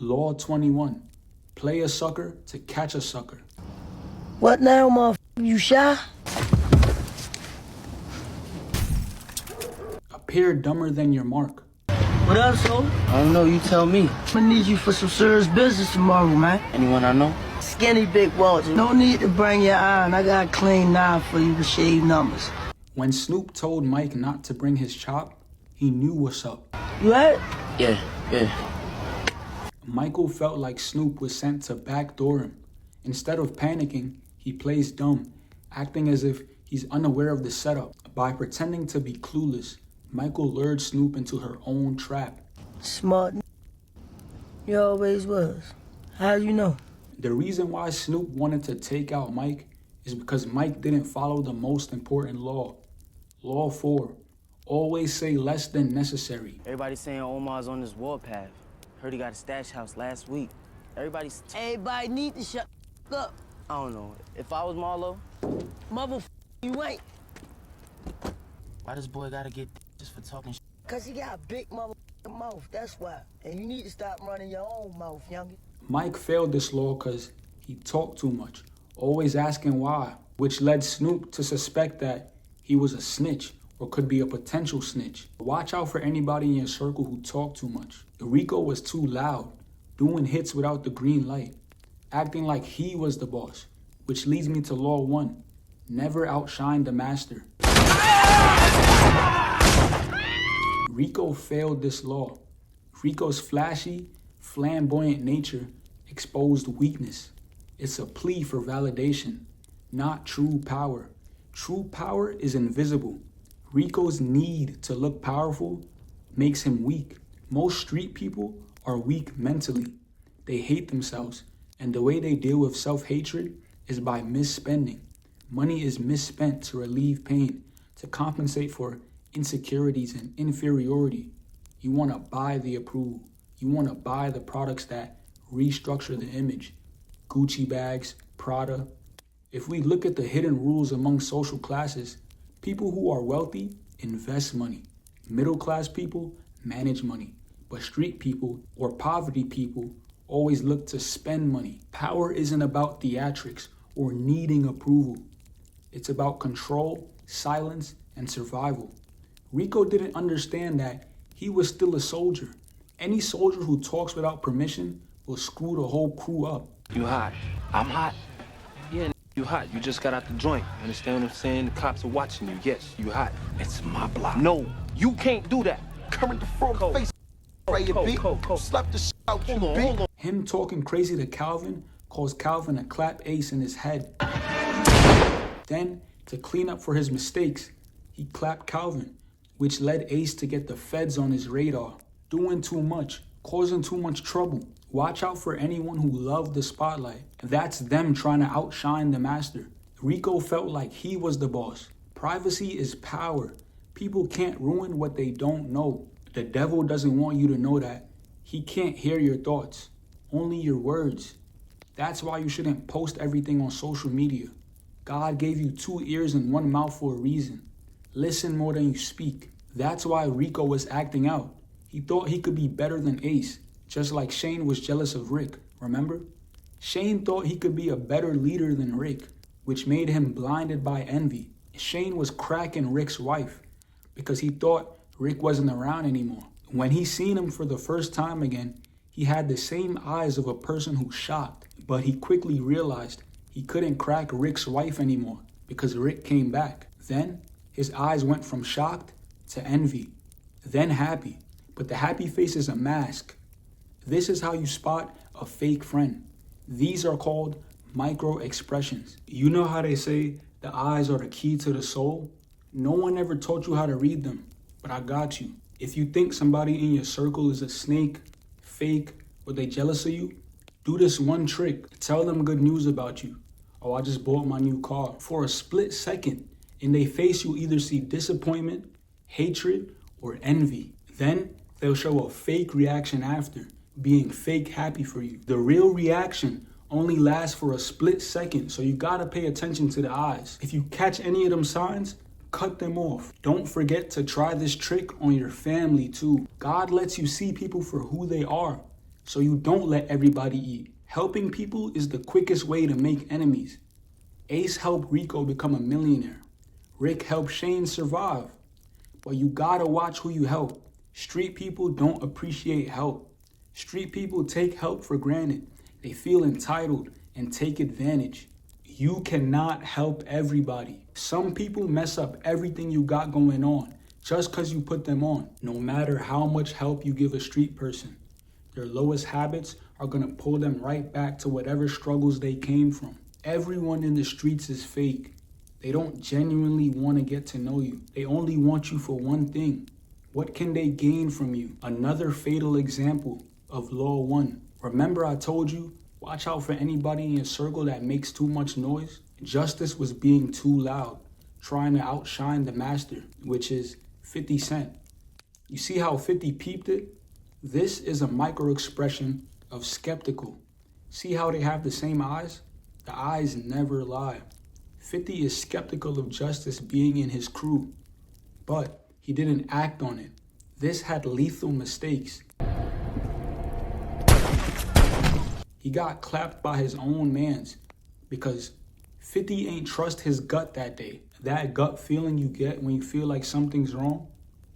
Law 21. Play a sucker to catch a sucker. What now, motherfucker? You shy? Appear dumber than your mark. What up, so? I don't know, you tell me. I need you for some serious business tomorrow, man. Anyone I know? Skinny Big Walter. No need to bring your iron. I got a clean knife for you to shave numbers. When Snoop told Mike not to bring his chop, he knew what's up. You right? Yeah. Michael felt like Snoop was sent to backdoor him. Instead of panicking, he plays dumb, acting as if he's unaware of the setup. By pretending to be clueless, Michael lured Snoop into her own trap. Smart. You always was. How you know? The reason why Snoop wanted to take out Mike is because Mike didn't follow the most important law. Law 4. Always say less than necessary. Everybody's saying Omar's on this warpath. Heard he got a stash house last week. Everybody need to shut up. I don't know. If I was Marlo, Motherfucker, you ain't. why this boy gotta get just for talking shit? Cause he got a big motherfucking mouth, that's why. And you need to stop running your own mouth, youngin'. Mike failed this law because he talked too much, always asking why, which led Snoop to suspect that he was a snitch or could be a potential snitch. Watch out for anybody in your circle who talk too much. Rico was too loud, doing hits without the green light, acting like he was the boss, which leads me to law 1. Never outshine the master. Rico failed this law. Rico's flashy, flamboyant nature exposed weakness. It's a plea for validation, not true power. True power is invisible. Rico's need to look powerful makes him weak. Most street people are weak mentally. They hate themselves, and the way they deal with self-hatred is by misspending. Money is misspent to relieve pain, to compensate for insecurities and inferiority. You want to buy the approval. You want to buy the products that restructure the image. Gucci bags, Prada. If we look at the hidden rules among social classes, people who are wealthy invest money. Middle class people manage money. But street people or poverty people always look to spend money. Power isn't about theatrics or needing approval. It's about control, silence, and survival. Rico didn't understand that he was still a soldier. Any soldier who talks without permission will screw the whole crew up. You hot. I'm hot. Yeah, you hot. You just got out the joint. Understand what I'm saying? The cops are watching you. Yes, you hot. It's my block. No, you can't do that. Current the front face. Slap the shit out you, bitch. Him talking crazy to Calvin caused Calvin to clap Ace in his head. Then, to clean up for his mistakes, he clapped Calvin, which led Ace to get the feds on his radar. Doing too much, causing too much trouble. Watch out for anyone who loved the spotlight. That's them trying to outshine the master. Rico felt like he was the boss. Privacy is power. People can't ruin what they don't know. The devil doesn't want you to know that. He can't hear your thoughts, only your words. That's why you shouldn't post everything on social media. God gave you 2 ears and 1 mouth for a reason. Listen more than you speak. That's why Rico was acting out. He thought he could be better than Ace, just like Shane was jealous of Rick, remember? Shane thought he could be a better leader than Rick, which made him blinded by envy. Shane was cracking Rick's wife because he thought Rick wasn't around anymore. When he seen him for the first time again, he had the same eyes of a person who's shocked, but he quickly realized he couldn't crack Rick's wife anymore because Rick came back. Then his eyes went from shocked to envy, then happy. But the happy face is a mask. This is how you spot a fake friend. These are called micro expressions. You know how they say the eyes are the key to the soul? No one ever taught you how to read them, but I got you. If you think somebody in your circle is a snake, fake, or they jealous of you, do this one trick. Tell them good news about you. Oh, I just bought my new car. For a split second, in their face you'll either see disappointment, hatred, or envy. Then they'll show a fake reaction after, being fake happy for you. The real reaction only lasts for a split second, so you gotta pay attention to the eyes. If you catch any of them signs, cut them off. Don't forget to try this trick on your family too. God lets you see people for who they are, so you don't let everybody eat. Helping people is the quickest way to make enemies. Ace helped Rico become a millionaire. Rick helped Shane survive. But you gotta watch who you help. Street people don't appreciate help. Street people take help for granted. They feel entitled and take advantage. You cannot help everybody. Some people mess up everything you got going on just because you put them on. No matter how much help you give a street person, their lowest habits are gonna pull them right back to whatever struggles they came from. Everyone in the streets is fake. They don't genuinely want to get to know you. They only want you for one thing. What can they gain from you? Another fatal example of Law 1. Remember I told you, watch out for anybody in your circle that makes too much noise? Justice was being too loud, trying to outshine the master, which is 50 Cent. You see how 50 peeped it? This is a micro expression of skeptical. See how they have the same eyes? The eyes never lie. 50 is skeptical of justice being in his crew, but he didn't act on it. This had lethal mistakes. He got clapped by his own mans because 50 ain't trust his gut that day. That gut feeling you get when you feel like something's wrong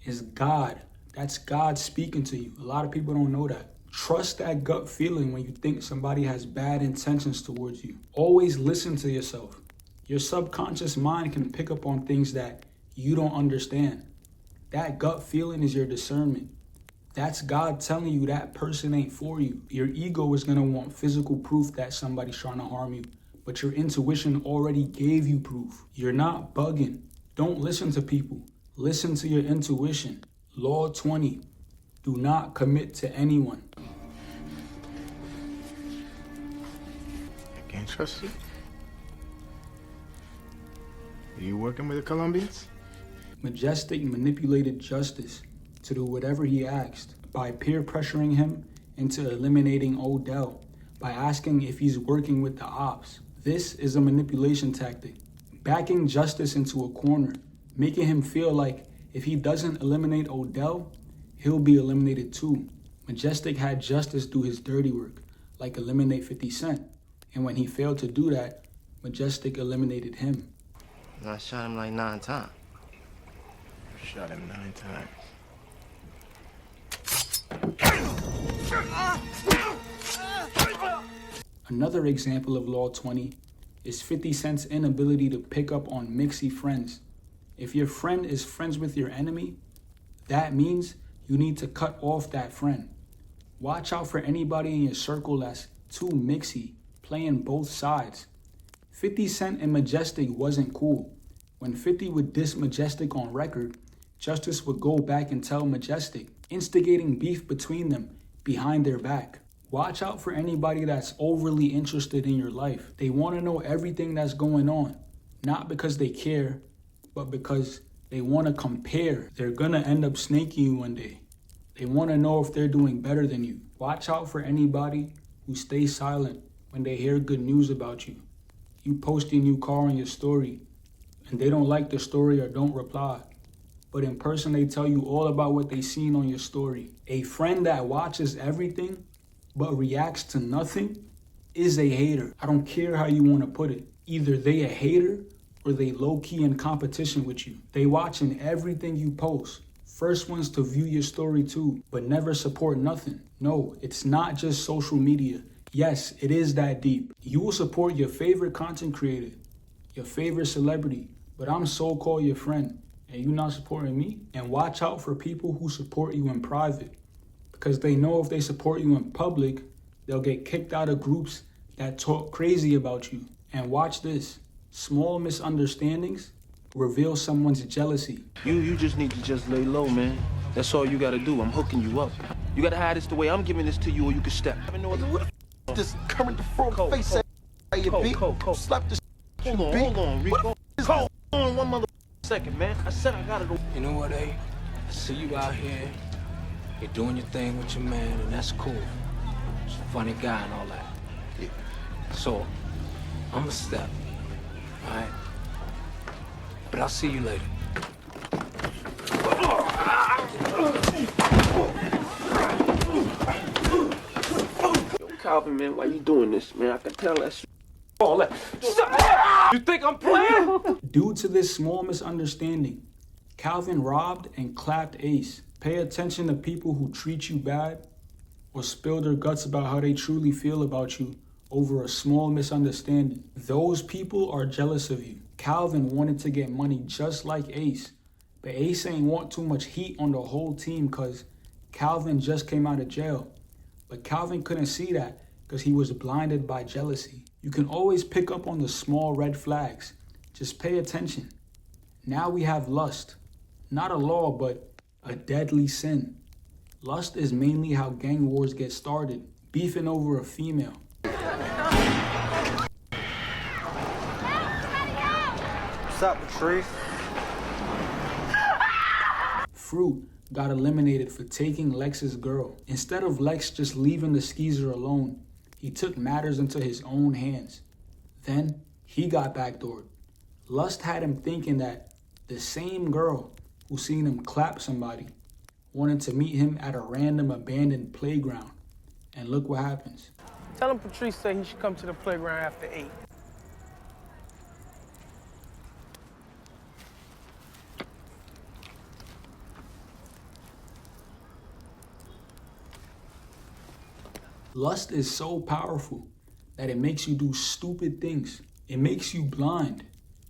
is God. That's God speaking to you. A lot of people don't know that. Trust that gut feeling when you think somebody has bad intentions towards you. Always listen to yourself. Your subconscious mind can pick up on things that you don't understand. That gut feeling is your discernment. That's God telling you that person ain't for you. Your ego is going to want physical proof that somebody's trying to harm you, but your intuition already gave you proof. You're not bugging. Don't listen to people. Listen to your intuition. Law 20. Do not commit to anyone. I can't trust you. Are you working with the Colombians? Majestic manipulated justice to do whatever he asked by peer pressuring him into eliminating Odell by asking if he's working with the ops. This is a manipulation tactic, backing justice into a corner, making him feel like if he doesn't eliminate Odell, he'll be eliminated too. Majestic had justice do his dirty work, like eliminate 50 Cent. And when he failed to do that, Majestic eliminated him. And I shot him like 9 times. Shot him 9 times. Another example of Law 20 is 50 Cent's inability to pick up on mixy friends. If your friend is friends with your enemy, that means you need to cut off that friend. Watch out for anybody in your circle that's too mixy, playing both sides. 50 Cent and Majestic wasn't cool. When 50 would diss Majestic on record, Justice would go back and tell Majestic, instigating beef between them behind their back. Watch out for anybody that's overly interested in your life. They want to know everything that's going on, not because they care, but because they want to compare. They're going to end up snaking you one day. They want to know if they're doing better than you. Watch out for anybody who stays silent when they hear good news about you. You post your new car on your story, and they don't like the story or don't reply. But in person, they tell you all about what they seen on your story. A friend that watches everything but reacts to nothing is a hater. I don't care how you want to put it. Either they a hater or they low-key in competition with you. They watching everything you post. First ones to view your story too, but never support nothing. No, it's not just social media. Yes, it is that deep. You will support your favorite content creator, your favorite celebrity, but I'm so-called your friend, and you not supporting me? And watch out for people who support you in private, because they know if they support you in public, they'll get kicked out of groups that talk crazy about you. And watch this. Small misunderstandings reveal someone's jealousy. You just need to just lay low, man. That's all you gotta do. I'm hooking you up. You gotta hide this the way I'm giving this to you, or you can step. This current front face ass Cole. slap the Hold on, Rico. Hold on one mother second, man. I said I gotta go. You know what, A? I see you out here. You're doing your thing with your man, and that's cool. He's a funny guy and all that. Yeah. So, I'm a step, all right? But I'll see you later. Calvin, man, why you doing this, man? I can tell that's all that. Stop. You think I'm playing? Due to this small misunderstanding, Calvin robbed and clapped Ace. Pay attention to people who treat you bad or spill their guts about how they truly feel about you over a small misunderstanding. Those people are jealous of you. Calvin wanted to get money just like Ace, but Ace ain't want too much heat on the whole team because Calvin just came out of jail. But Calvin couldn't see that because he was blinded by jealousy. You can always pick up on the small red flags. Just pay attention. Now we have lust. Not a law, but a deadly sin. Lust is mainly how gang wars get started, beefing over a female. What's up, Patrice? Fruit got eliminated for taking Lex's girl. Instead of Lex just leaving the skeezer alone, he took matters into his own hands. Then he got backdoored. Lust had him thinking that the same girl who seen him clap somebody wanted to meet him at a random abandoned playground. And look what happens. Tell him Patrice said he should come to the playground after 8. Lust is so powerful that it makes you do stupid things. It makes you blind.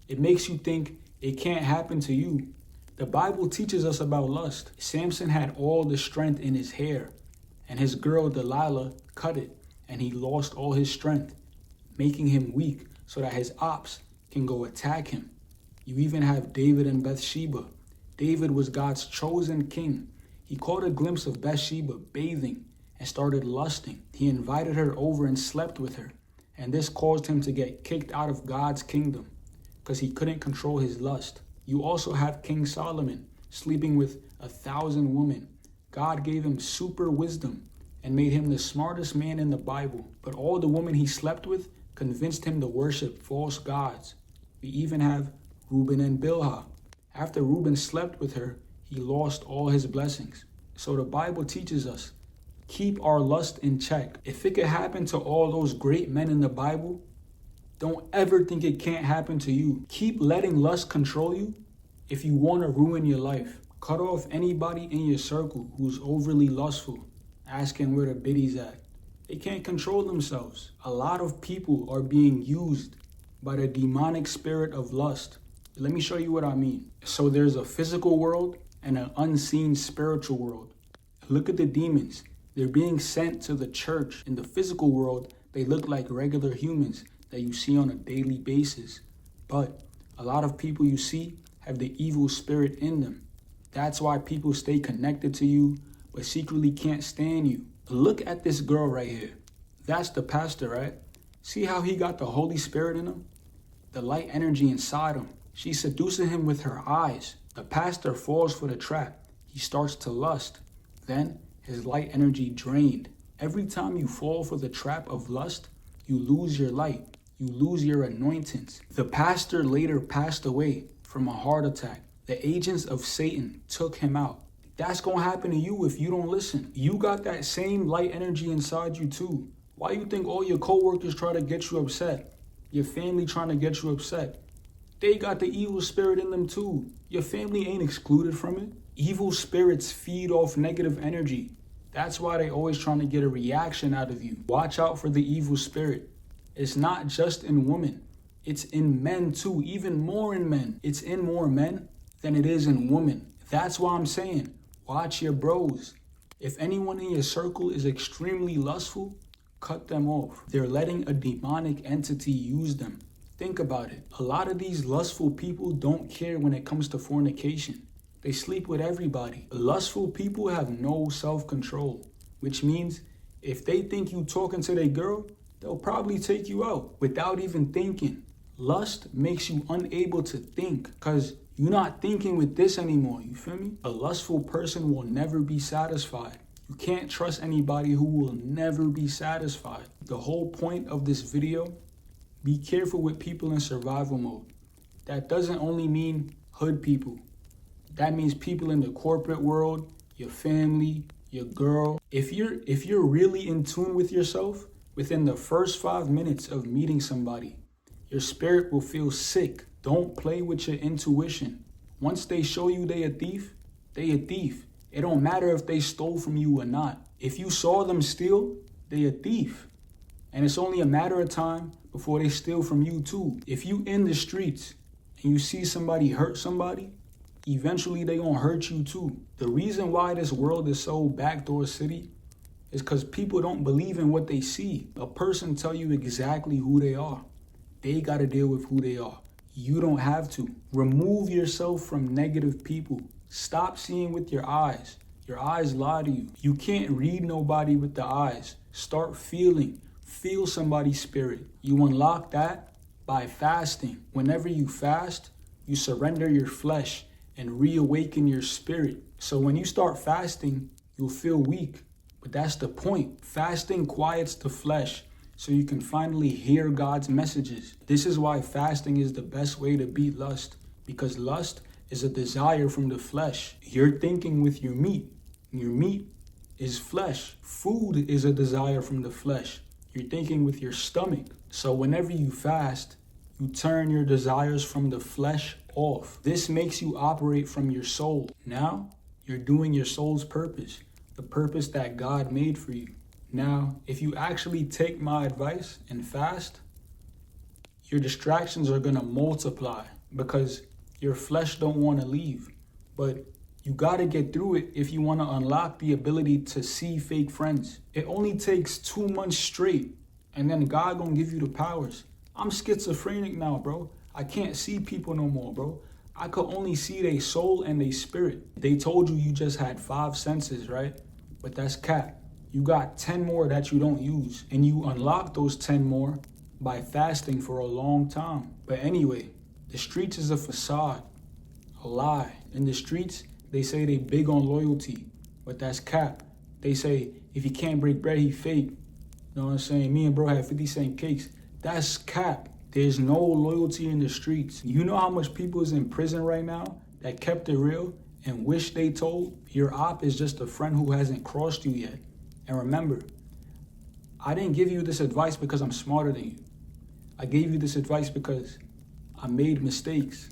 It makes you think it can't happen to you. The Bible teaches us about lust. Samson had all the strength in his hair, and his girl Delilah cut it, and he lost all his strength, making him weak so that his ops can go attack him. You even have David and Bathsheba. David was God's chosen king. He caught a glimpse of Bathsheba bathing and started lusting. He invited her over and slept with her, and this caused him to get kicked out of God's kingdom because he couldn't control his lust. You also have King Solomon sleeping with 1,000 women. God gave him super wisdom and made him the smartest man in the Bible, but all the women he slept with convinced him to worship false gods. We even have Reuben and Bilhah. After Reuben slept with her, he lost all his blessings. So the Bible teaches us, keep our lust in check. If it could happen to all those great men in the Bible, don't ever think it can't happen to you. Keep letting lust control you if you want to ruin your life. Cut off anybody in your circle who's overly lustful, asking where the biddy's at. They can't control themselves. A lot of people are being used by the demonic spirit of lust. Let me show you what I mean. So there's a physical world and an unseen spiritual world. Look at the demons. They're being sent to the church. In the physical world, they look like regular humans that you see on a daily basis. But a lot of people you see have the evil spirit in them. That's why people stay connected to you, but secretly can't stand you. Look at this girl right here. That's the pastor, right? See how he got the Holy Spirit in him? The light energy inside him. She's seducing him with her eyes. The pastor falls for the trap. He starts to lust. Then his light energy drained. Every time you fall for the trap of lust, you lose your light. You lose your anointings. The pastor later passed away from a heart attack. The agents of Satan took him out. That's gonna happen to you if you don't listen. You got that same light energy inside you too. Why you think all your coworkers try to get you upset? Your family trying to get you upset? They got the evil spirit in them too. Your family ain't excluded from it. Evil spirits feed off negative energy. That's why they always trying to get a reaction out of you. Watch out for the evil spirit. It's not just in women. It's in men too, even more in men. It's in more men than it is in women. That's why I'm saying, watch your bros. If anyone in your circle is extremely lustful, cut them off. They're letting a demonic entity use them. Think about it. A lot of these lustful people don't care when it comes to fornication. They sleep with everybody. Lustful people have no self-control, which means if they think you talking to their girl, they'll probably take you out without even thinking. Lust makes you unable to think because you're not thinking with this anymore, you feel me? A lustful person will never be satisfied. You can't trust anybody who will never be satisfied. The whole point of this video, be careful with people in survival mode. That doesn't only mean hood people. That means people in the corporate world, your family, your girl. If you're really in tune with yourself, Within the first 5 minutes of meeting somebody, your spirit will feel sick. Don't play with your intuition. Once they show you they a thief, they a thief. It don't matter if they stole from you or not. If you saw them steal, they a thief. And it's only a matter of time before they steal from you too. If you in the streets and you see somebody hurt somebody, eventually they gonna hurt you too. The reason why this world is so backdoor city is because people don't believe in what they see. A person tell you exactly who they are. They gotta deal with who they are. You don't have to. Remove yourself from negative people. Stop seeing with your eyes. Your eyes lie to you. You can't read nobody with the eyes. Start feeling. Feel somebody's spirit. You unlock that by fasting. Whenever you fast, you surrender your flesh and reawaken your spirit. So when you start fasting, you'll feel weak. But that's the point. Fasting quiets the flesh so you can finally hear God's messages. This is why fasting is the best way to beat lust, because lust is a desire from the flesh. You're thinking with your meat. Your meat is flesh. Food is a desire from the flesh. You're thinking with your stomach. So whenever you fast, you turn your desires from the flesh off. This makes you operate from your soul. Now, you're doing your soul's purpose, the purpose that God made for you. Now, if you actually take my advice and fast, your distractions are gonna multiply because your flesh don't wanna leave. But you gotta get through it if you wanna unlock the ability to see fake friends. It only takes 2 months straight, and then God gonna give you the powers. I'm schizophrenic now, bro. I can't see people no more, bro. I could only see their soul and their spirit. They told you just had 5 senses, right? But that's cap. You got 10 more that you don't use, and you unlock those 10 more by fasting for a long time. But anyway, the streets is a facade, a lie. In the streets, they say they big on loyalty, but that's cap. They say if he can't break bread, he fake. You know what I'm saying? Me and bro had 50-cent cakes. That's cap. There's no loyalty in the streets. You know how much people is in prison right now that kept it real and wish they told? Your op is just a friend who hasn't crossed you yet. And remember, I didn't give you this advice because I'm smarter than you. I gave you this advice because I made mistakes.